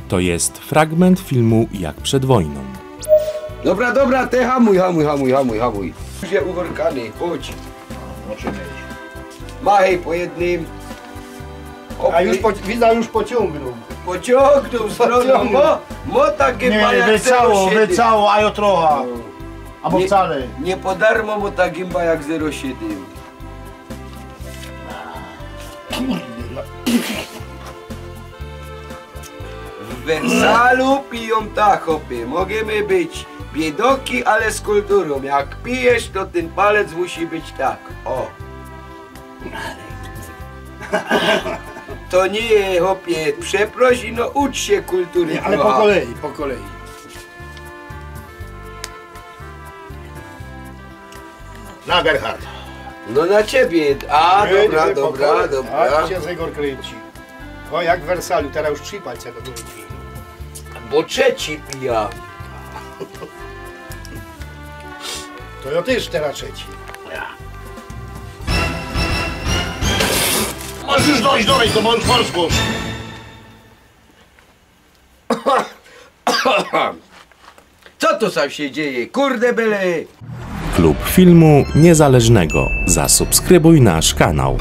To jest fragment filmu Jak przed wojną. Dobra, dobra, ty hamuj. Już uworkany, chodź. Machaj po jednym. A już widza już pociągnął. Pociągnął stroną, mo takie Nie, wycało, a jo trochę. Albo nie, wcale. Nie po darmo mo ta gimba jak 0,7. W Wersalu piją tak, hopy. Możemy być biedoki, ale z kulturą. Jak pijesz, to ten palec musi być tak. O. To nie, hopie, przeprosi, no ucz się kultury. Nie, ale po kolei. Na Gerhard. No na ciebie. A, Nie, dobra. A cię Zegor kręci. O, jak w Wersalu, teraz już 3 palce do ludzi. Bo trzeci pija. To ja też teraz trzeci. Możesz już dojść do mnie, to możesz polsku. Co to sam się dzieje? Kurde byle! Klub Filmu Niezależnego. Zasubskrybuj nasz kanał.